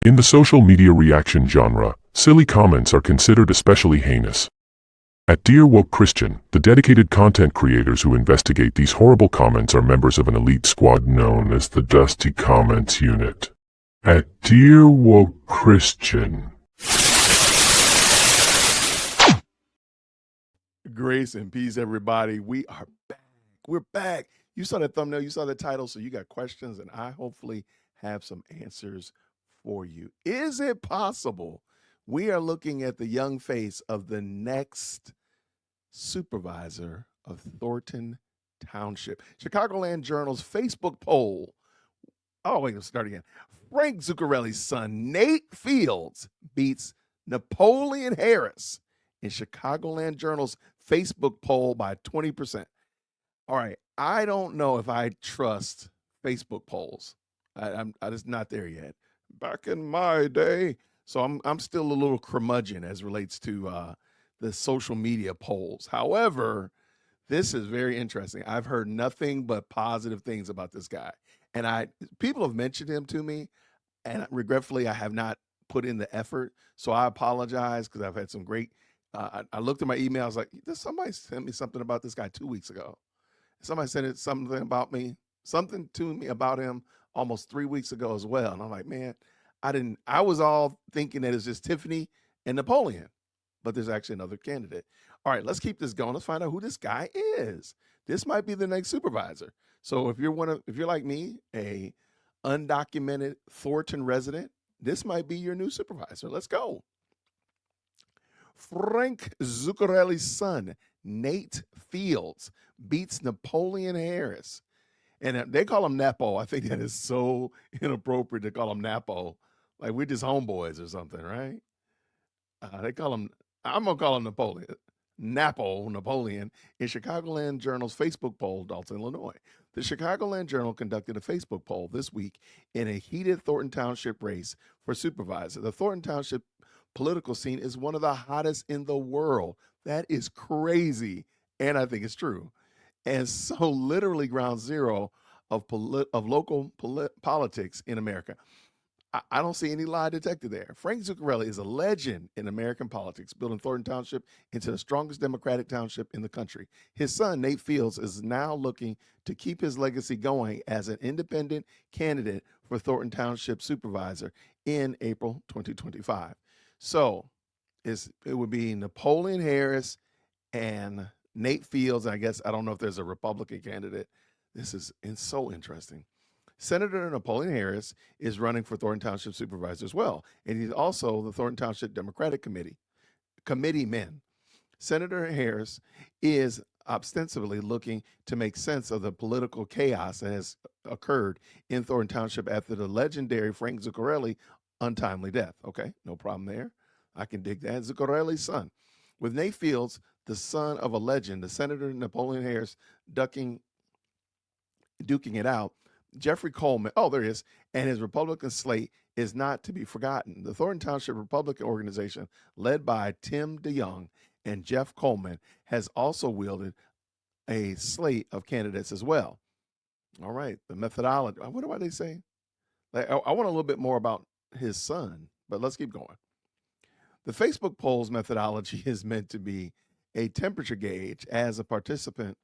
In the social media reaction genre, silly comments are considered especially heinous. At Dear Woke Christian, the dedicated content creators who investigate these horrible comments are members of an elite squad known as the Dusty Comments Unit. At Dear Woke Christian. Grace and peace, everybody. We are back. We're back. You saw that thumbnail, you saw the title, so you got questions, and I hopefully have some answers for you. Is it possible we are looking at the young face of the next supervisor of Thornton Township? Chicagoland Journal's Facebook poll. Oh, wait, let's start again. Frank Zuccarelli's son, Nate Fields, beats Napoleon Harris in Chicagoland Journal's Facebook poll by 20%. All right, I don't know if I trust Facebook polls. I'm just not there yet. Back in my day, so I'm still a little curmudgeon as relates to the social media polls. However, this is very interesting. I've heard nothing but positive things about this guy, and people have mentioned him to me, and regretfully, I have not put in the effort. So I apologize because I've had some great. I looked at my email. I was like, somebody sent me something about this guy 2 weeks ago. Somebody sent something to me about him almost 3 weeks ago as well. And I'm like, man, I was all thinking that it's just Tiffany and Napoleon, but there's actually another candidate. All right, let's keep this going. Let's find out who this guy is. This might be the next supervisor. So if you're like me, a undocumented Thornton resident, this might be your new supervisor. Let's go. Frank Zuccarelli's son, Nate Fields, beats Napoleon Harris. And they call him Napo. I think that is so inappropriate to call him Napo. Like we're just homeboys or something, right? They call him, I'm going to call him Napoleon, in Chicagoland Journal's Facebook poll, Dalton, Illinois. The Chicagoland Journal conducted a Facebook poll this week in a heated Thornton Township race for supervisor. The Thornton Township political scene is one of the hottest in the world. That is crazy, and I think it's true. And so literally ground zero of local politics in America. I don't see any lie detected there. Frank Zuccarelli is a legend in American politics, building Thornton Township into the strongest Democratic township in the country. His son, Nate Fields, is now looking to keep his legacy going as an independent candidate for Thornton Township supervisor in April 2025. So it would be Napoleon Harris and Nate Fields. I guess I don't know if there's a Republican candidate. This is so interesting. Senator Napoleon Harris is running for Thornton Township supervisor as well, and he's also the Thornton Township Democratic committeeman. Senator Harris is ostensibly looking to make sense of the political chaos that has occurred in Thornton Township after the legendary Frank Zuccarelli untimely death. Okay, no problem there. I can dig that. Zuccarelli's son. With Nate Fields, the son of a legend, the Senator Napoleon Harris duking it out, Jeffrey Coleman, oh, there he is, and his Republican slate is not to be forgotten. The Thornton Township Republican organization, led by Tim DeYoung and Jeff Coleman, has also wielded a slate of candidates as well. All right, the methodology. I wonder why they say. I want a little bit more about his son, but let's keep going. The Facebook polls methodology is meant to be a temperature gauge as participation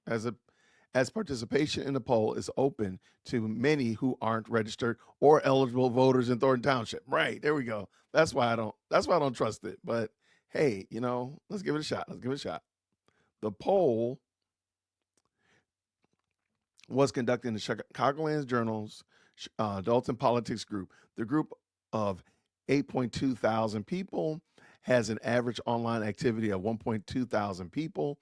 in the poll is open to many who aren't registered or eligible voters in Thornton Township. Right, there we go. That's why I don't trust it. But hey, let's give it a shot. The poll was conducted in the Chicagoland Journal's Dalton Politics Group. The group of 8.2 thousand people has an average online activity of 1.2 thousand people.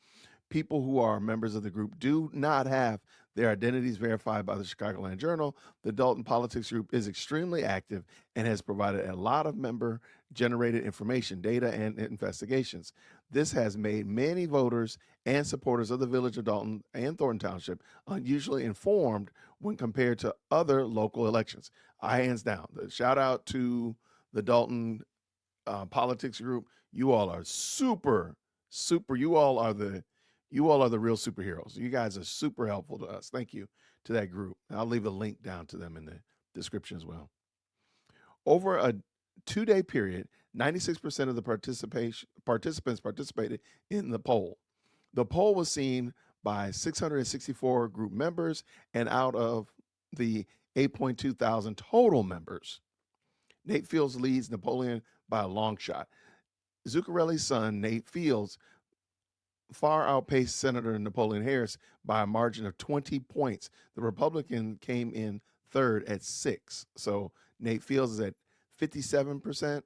People who are members of the group do not have their identities verified by the Chicagoland Journal. The Dalton Politics Group is extremely active and has provided a lot of member-generated information, data, and investigations. This has made many voters and supporters of the Village of Dalton and Thornton Township unusually informed when compared to other local elections. Hands down. Shout out to the Dalton Politics Group. You all are super. You all are the real superheroes. You guys are super helpful to us. Thank you to that group. I'll leave a link down to them in the description as well. Over a 2-day period, 96% of the participants participated in the poll. The poll was seen by 664 group members, and out of the 8.2 thousand total members, Nate Fields leads Napoleon by a long shot. Zuccarelli's son, Nate Fields, far outpaced Senator Napoleon Harris by a margin of 20 points. The Republican came in third at 6. So Nate Fields is at 57%,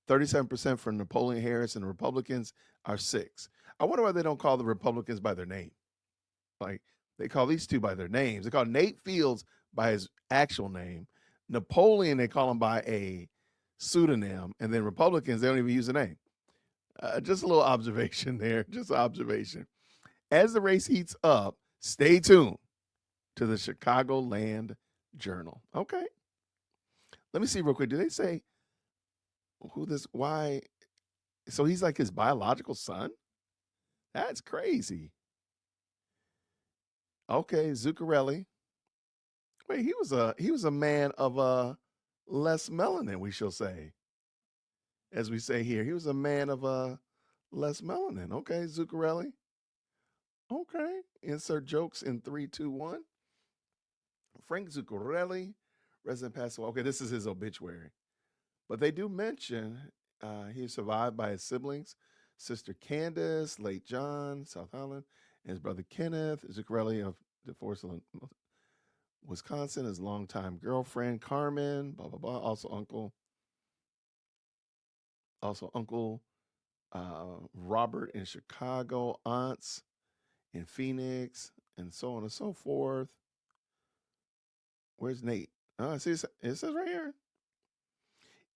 37% for Napoleon Harris, and the Republicans are 6. I wonder why they don't call the Republicans by their name. Like, they call these two by their names. They call Nate Fields by his actual name. Napoleon, they call him by a pseudonym. And then Republicans, they don't even use a name. Just a little observation there. Just an observation. As the race heats up, stay tuned to the Chicagoland Journal. Okay. Let me see real quick. Do they say why? So he's like his biological son? That's crazy. Okay, Zuccarelli. Wait, he was a man of less melanin, we shall say. As we say here, he was a man of less melanin. Okay, Zuccarelli. Okay, insert jokes in 3, 2, 1. Frank Zuccarelli, resident passed away. Okay, this is his obituary, but they do mention he was survived by his siblings, sister Candace, late John, South Holland, and his brother Kenneth Zuccarelli of DeForest, Wisconsin, his longtime girlfriend Carmen, blah blah blah. Also uncle Robert in Chicago, aunts in Phoenix, and so on and so forth. Where's Nate? See, it says right here.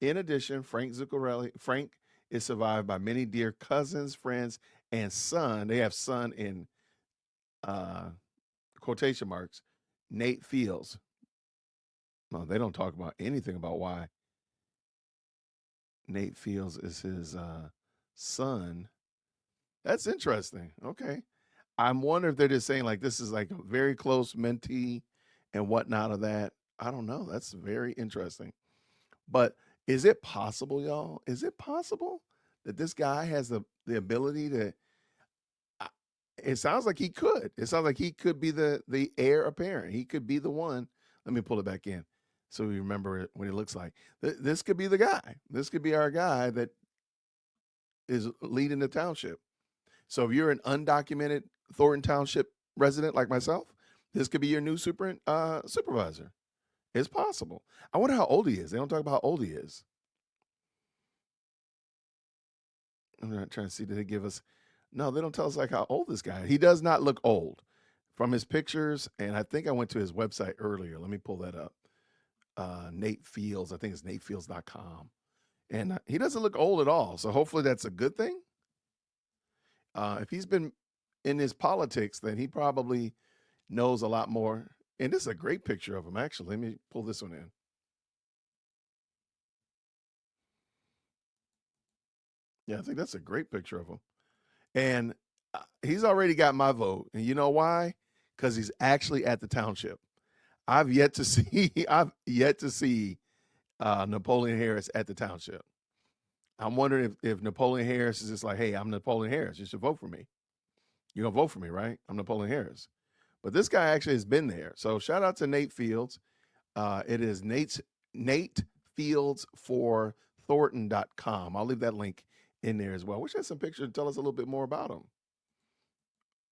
In addition, Frank is survived by many dear cousins, friends, and son. They have son in quotation marks. Nate Fields. No, they don't talk about anything about why Nate Fields is his son. That's interesting. Okay. I'm wondering if they're just saying like this is like a very close mentee and whatnot of that. I don't know. That's very interesting. But is it possible, y'all? Is it possible that this guy has the ability to? It sounds like he could. It sounds like he could be the heir apparent. He could be the one. Let me pull it back in so we remember what it looks like. This could be the guy. This could be our guy that is leading the township. So if you're an undocumented Thornton Township resident like myself, this could be your new supervisor. It's possible. I wonder how old he is. They don't talk about how old he is. I'm not trying to see. Did they give us? No, they don't tell us like how old this guy is. He does not look old from his pictures. And I think I went to his website earlier. Let me pull that up. Nate Fields. I think it's natefields.com. And he doesn't look old at all. So hopefully that's a good thing. If he's been in his politics, then he probably knows a lot more. And this is a great picture of him, actually. Let me pull this one in. Yeah, I think that's a great picture of him. And he's already got my vote. And you know why? Because he's actually at the township. I've yet to see Napoleon Harris at the township. I'm wondering if Napoleon Harris is just like, hey, I'm Napoleon Harris. You should vote for me. You're going to vote for me, right? I'm Napoleon Harris. But this guy actually has been there. So shout out to Nate Fields. It is Nate Fields for Thornton.com. I'll leave that link in there as well. We should have some pictures to tell us a little bit more about him.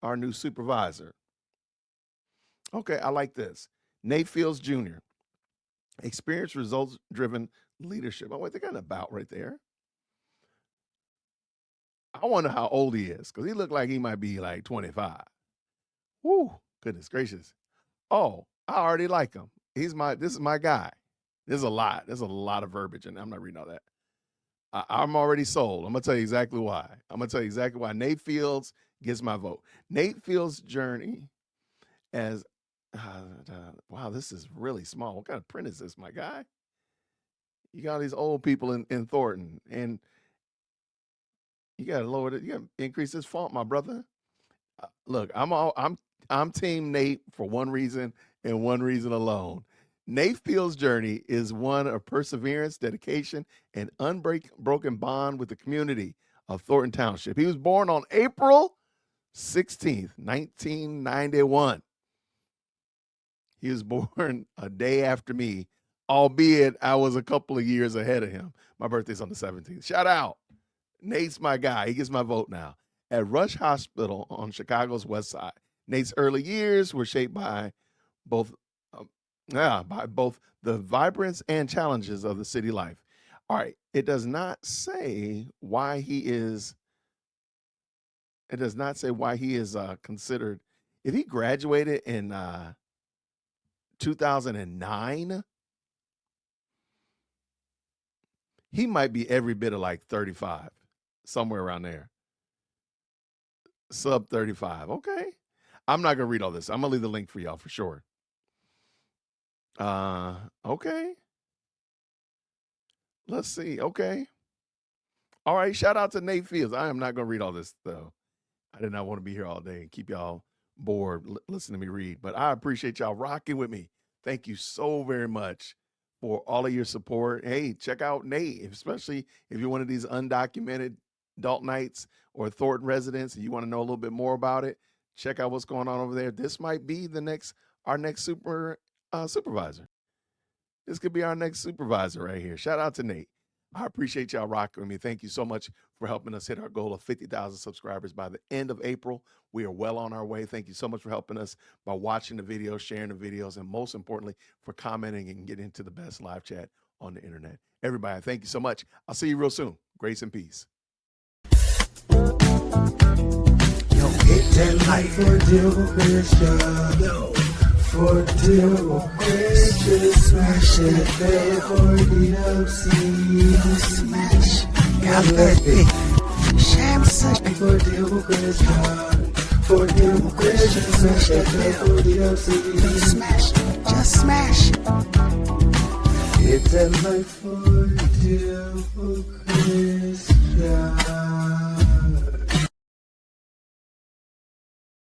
Our new supervisor. Okay, I like this. Nate Fields Jr. Experience results driven leadership. Oh, wait, they got an about right there. I wonder how old he is because he looked like he might be like 25. Woo, goodness gracious. Oh, I already like him. This is my guy. There's a lot of verbiage, and I'm not reading all that. I'm already sold. I'm gonna tell you exactly why. Nate Fields gets my vote. Nate Fields' journey as wow, this is really small. What kind of print is this, my guy? You got these old people in Thornton, and you gotta lower it. You gotta increase this font, my brother. Look, I'm team Nate for one reason and one reason alone. Nate Field's journey is one of perseverance, dedication, and unbroken bond with the community of Thornton Township. He was born on April 16th, 1991. He was born a day after me, albeit I was a couple of years ahead of him. My birthday's on the 17th. Shout out. Nate's my guy. He gets my vote now. At Rush Hospital on Chicago's West Side, Nate's early years were shaped by both the vibrance and challenges of the city life. All right. It does not say why he is. It does not say why he is considered. If he graduated in 2009, he might be every bit of like 35, somewhere around there. Sub 35. Okay. I'm not going to read all this. I'm going to leave the link for y'all for sure. Okay. Let's see. Okay. All right. Shout out to Nate Fields. I am not going to read all this, though. I did not want to be here all day and keep y'all bored listening to me read, but I appreciate y'all rocking with me. Thank you so very much for all of your support. Hey, check out Nate, especially if you're one of these undocumented Daltonites or Thornton residents and you want to know a little bit more about it. Check out what's going on over there. This might be our next supervisor. This could be our next supervisor right here. Shout out to Nate. I appreciate y'all rocking with me. Thank you so much for helping us hit our goal of 50,000 subscribers by the end of April. We are well on our way. Thank you so much for helping us by watching the videos, sharing the videos, and most importantly, for commenting and getting into the best live chat on the internet. Everybody, thank you so much. I'll see you real soon. Grace and peace. Yo, hit that like for Christian. Yo, for Christian, smash it there for the smash. Got that big sham such for Christian. For Christian, smash it there for the smash. Just smash. Hit that like for Christian.